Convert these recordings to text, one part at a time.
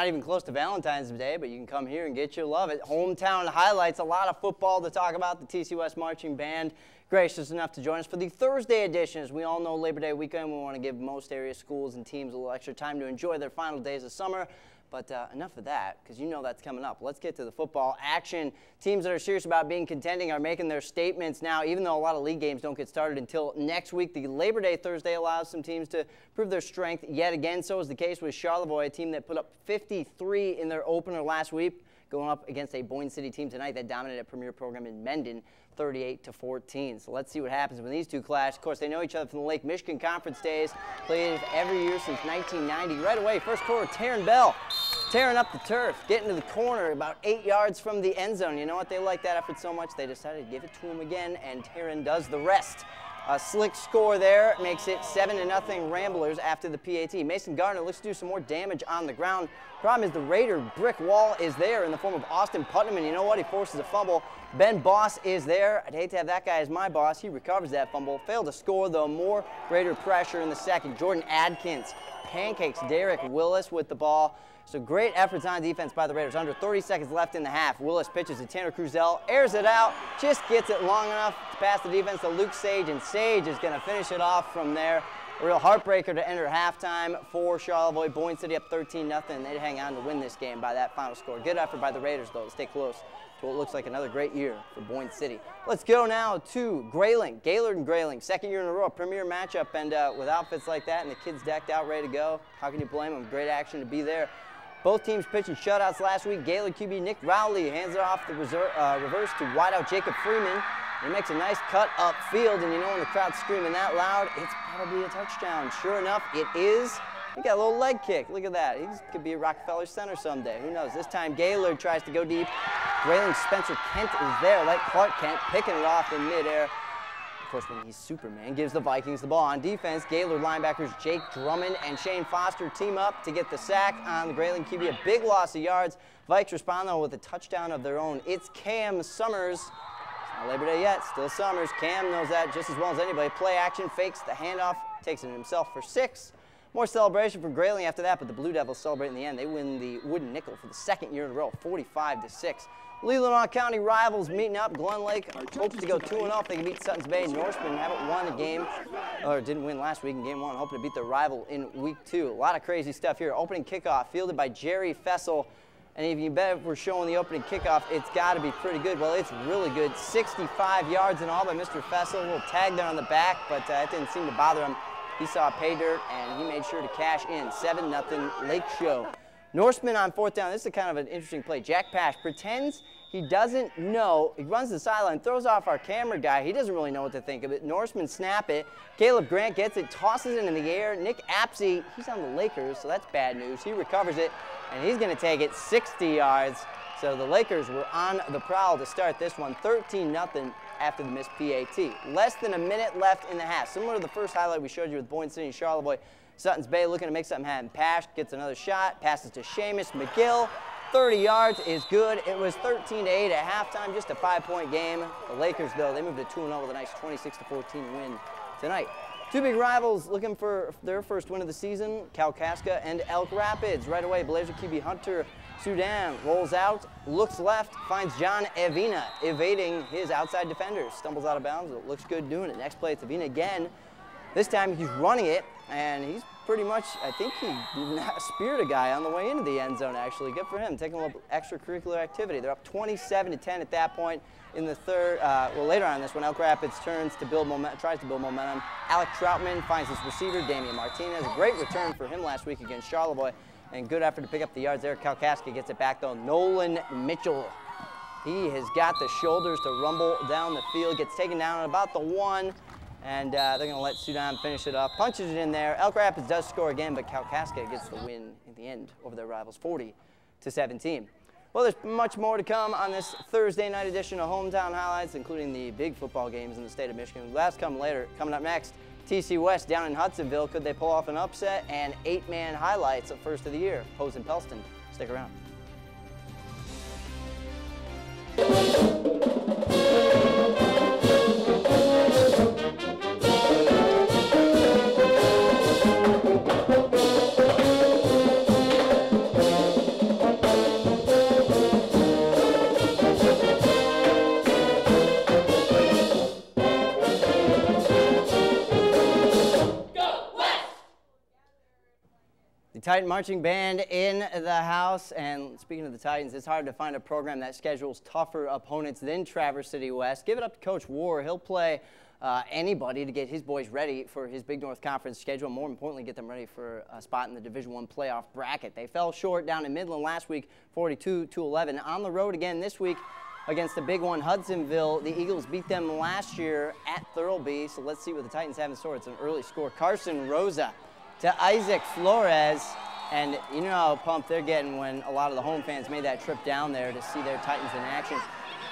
not even close to Valentine's Day, but you can come here and get your love. It hometown highlights, a lot of football to talk about. The TC West Marching Band, gracious enough to join us for the Thursday edition. As we all know, Labor Day weekend, we want to give most area schools and teams a little extra time to enjoy their final days of summer. But enough of that, because you know that's coming up. Let's get to the football action. Teams that are serious about being contending are making their statements now, even though a lot of league games don't get started until next week. The Labor Day Thursday allows some teams to prove their strength yet again. So is the case with Charlevoix, a team that put up 53 in their opener last week, going up against a Boyne City team tonight that dominated a premier program in Mendon, 38-14. So let's see what happens when these two clash. Of course, they know each other from the Lake Michigan Conference days, played every year since 1990. Right away, first quarter, Taryn Bell tearing up the turf, getting to the corner about 8 yards from the end zone. You know what? They like that effort so much, they decided to give it to him again, and Taryn does the rest. A slick score there makes it 7-0 Ramblers after the PAT. Mason Gardner looks to do some more damage on the ground. Problem is the Raider brick wall is there in the form of Austin Putnam, and you know what? He forces a fumble. Ben Boss is there. I'd hate to have that guy as my boss. He recovers that fumble. Failed to score, though. More Raider pressure in the second. Jordan Adkins pancakes Derek Willis with the ball. So great efforts on defense by the Raiders. Under 30 seconds left in the half. Willis pitches to Tanner Cruzel, airs it out, just gets it long enough to pass the defense to Luke Sage, and Sage is going to finish it off from there. A real heartbreaker to enter halftime for Charlevoix. Boyne City up 13-0, and they'd hang on to win this game by that final score. Good effort by the Raiders, though, to stay close to what looks like another great year for Boyne City. Let's go now to Grayling. Gaylord and Grayling, second year in a row, premier matchup, and with outfits like that and the kids decked out, ready to go, how can you blame them? Great action to be there. Both teams pitching shutouts last week. Gaylord QB Nick Rowley hands it off the reverse to wideout Jacob Freeman. He makes a nice cut upfield, and you know when the crowd's screaming that loud, it's probably a touchdown. Sure enough, it is. He got a little leg kick. Look at that. He could be a Rockefeller Center someday. Who knows? This time Gaylord tries to go deep. Grayling's Spencer Kent is there, like Clark Kent, picking it off in midair. Of course, when he's Superman, gives the Vikings the ball. On defense, Gaylord linebackers Jake Drummond and Shane Foster team up to get the sack on the Grayling QB. A big loss of yards. Vikes respond, though, with a touchdown of their own. It's Cam Summers. It's not Labor Day yet, still Summers. Cam knows that just as well as anybody. Play action, fakes the handoff, takes it himself for 6. More celebration for Grayling after that, but the Blue Devils celebrate in the end. They win the Wooden Nickel for the second year in a row, 45-6. Leelanau County rivals meeting up. Glen Lake hopes to go 2-0 if they can beat Suttons Bay. Norsemen haven't won a game, or didn't win last week in game 1, hoping to beat their rival in week 2. A lot of crazy stuff here. Opening kickoff fielded by Jerry Fessel. And if you bet if we're showing the opening kickoff, it's got to be pretty good. Well, it's really good. 65 yards in all by Mr. Fessel. A little tag there on the back, but that didn't seem to bother him. He saw pay dirt, and he made sure to cash in. 7-0 Lake Show. Norseman on 4th down. This is kind of an interesting play. Jack Pash pretends he doesn't know. He runs to the sideline, throws off our camera guy. He doesn't really know what to think of it. Norseman snap it. Caleb Grant gets it, tosses it in the air. Nick Apsey, he's on the Lakers, so that's bad news. He recovers it, and he's going to take it 60 yards. So the Lakers were on the prowl to start this one, 13-0 after the missed PAT. Less than a minute left in the half. Similar to the first highlight we showed you with Boyne City and Charlevoix. Suttons Bay looking to make something happen. Pash gets another shot, passes to Seamus McGill. 30 yards is good. It was 13-8 at halftime, just a 5-point game. The Lakers, though, they moved to 2-0 with a nice 26-14 win tonight. Two big rivals looking for their first win of the season, Kalkaska and Elk Rapids. Right away, Blazer QB Hunter Sudan rolls out, looks left, finds John Evina evading his outside defenders. Stumbles out of bounds, it looks good doing it. Next play, it's Evina again. This time he's running it, and he's pretty much, I think he speared a guy on the way into the end zone, actually. Good for him, taking a little extracurricular activity. They're up 27-10 at that point in the third. Well, later on in this one, Elk Rapids tries to build momentum. Alec Troutman finds his receiver, Damian Martinez. A great return for him last week against Charlevoix, and good effort to pick up the yards there. Kalkaska gets it back, though. Nolan Mitchell. He has got the shoulders to rumble down the field, gets taken down at about the 1. And they're going to let Sudan finish it up. Punches it in there. Elk Rapids does score again, but Kalkaska gets the win in the end over their rivals, 40-17. Well, there's much more to come on this Thursday night edition of Hometown Highlights, including the big football games in the state of Michigan. Last come later. Coming up next, TC West down in Hudsonville. Could they pull off an upset? And 8-man highlights of first of the year. Pose and Pelston. Stick around. Titan Marching Band in the house. And speaking of the Titans, it's hard to find a program that schedules tougher opponents than Traverse City West. Give it up to Coach War. He'll play anybody to get his boys ready for his Big North Conference schedule. More importantly, get them ready for a spot in the Division I playoff bracket. They fell short down in Midland last week, 42-11. On the road again this week against the big one, Hudsonville. The Eagles beat them last year at Thurlby. So let's see what the Titans have in store. It's an early score. Carson Rosa to Isaac Flores. And you know how pumped they're getting when a lot of the home fans made that trip down there to see their Titans in action.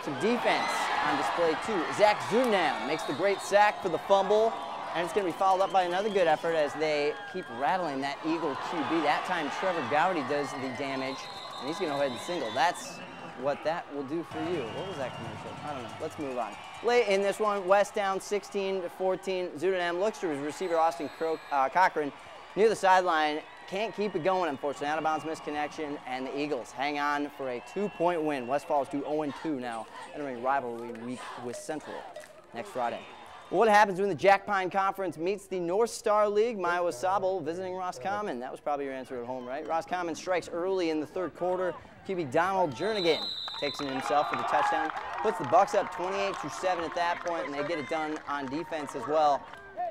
Some defense on display too. Zach Zunam makes the great sack for the fumble, and it's going to be followed up by another good effort as they keep rattling that Eagle QB. That time Trevor Gowdy does the damage, and he's going to go ahead and single. That's what that will do for you. What was that commercial? I don't know. Let's move on. Late in this one, West down 16-14. Zunam looks to his receiver Austin Cochran near the sideline. Can't keep it going, unfortunately. Out of bounds misconnection, and the Eagles hang on for a 2-point win. West falls to 0-2 now, entering rivalry week with Central next Friday. What happens when the Jack Pine Conference meets the North Star League? Maiwa Sable visiting Roscommon. That was probably your answer at home, right? Roscommon strikes early in the third quarter. QB Donald Jernigan takes it himself for the touchdown. Puts the Bucks up 28-7 at that point, and they get it done on defense as well,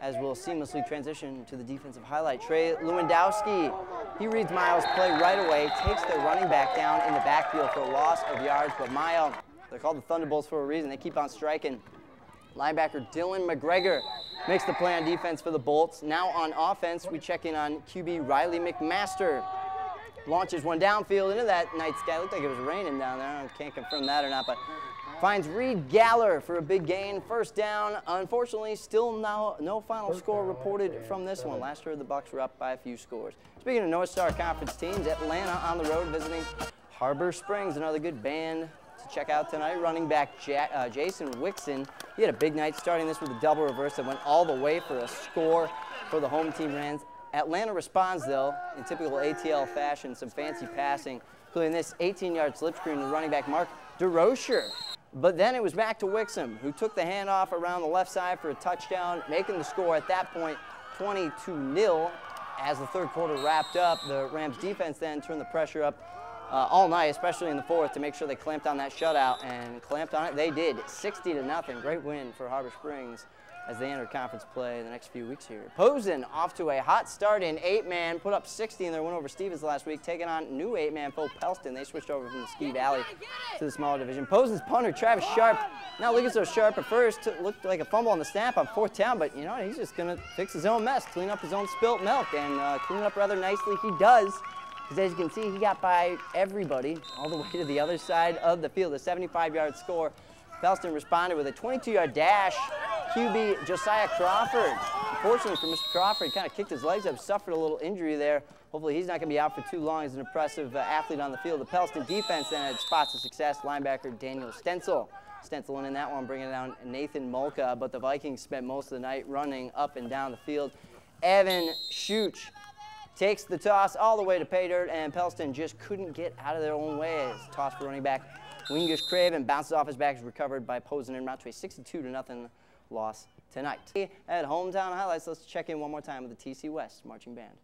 as we'll seamlessly transition to the defensive highlight. Trey Lewandowski, he reads Miles' play right away, takes their running back down in the backfield for a loss of yards, but Miles, they're called the Thunderbolts for a reason. They keep on striking. Linebacker Dylan McGregor makes the play on defense for the Bolts. Now on offense, we check in on QB Riley McMaster. Launches one downfield into that night sky. Looked like it was raining down there. I can't confirm that or not, but finds Reed Galler for a big gain. First down. Unfortunately, still no final score reported from this one. Last year, the Bucks were up by a few scores. Speaking of North Star Conference teams, Atlanta on the road visiting Harbor Springs. Another good band to check out tonight. Running back Jason Wixon. He had a big night starting this with a double reverse that went all the way for a score for the home team Rams. Atlanta responds, though, in typical ATL fashion, some fancy passing, including this 18-yard slip screen to running back Mark DeRocher. But then it was back to Wixom, who took the handoff around the left side for a touchdown, making the score at that point 22-0. As the third quarter wrapped up, the Rams defense then turned the pressure up all night, especially in the fourth, to make sure they clamped on that shutout, and clamped on it they did, 60-0. Great win for Harbor Springs as they enter conference play in the next few weeks here. Posen off to a hot start in 8-man, put up 60 in their win over Stevens last week, taking on new 8-man Phil Pelston. They switched over from the Ski Valley to the smaller division. Posen's punter, Travis Sharp, not looking so sharp at first. Looked like a fumble on the snap on fourth down, but you know, he's just going to fix his own mess, clean up his own spilt milk, and clean it up rather nicely. He does, because as you can see, he got by everybody all the way to the other side of the field, a 75-yard score. Pelston responded with a 22-yard dash. QB Josiah Crawford. Unfortunately for Mr. Crawford, he kind of kicked his legs up, suffered a little injury there. Hopefully he's not going to be out for too long. He's an impressive athlete on the field. The Pelston defense then had spots of success. Linebacker Daniel Stencil. Stenciling in that one, bringing down Nathan Mulca, but the Vikings spent most of the night running up and down the field. Evan Schuch takes the toss all the way to pay dirt, and Pelston just couldn't get out of their own way. Toss for running back Wingish Craven bounces off his back, is recovered by Posen and route to a 62-0 loss tonight. At Hometown Highlights, let's check in one more time with the TC West Marching Band.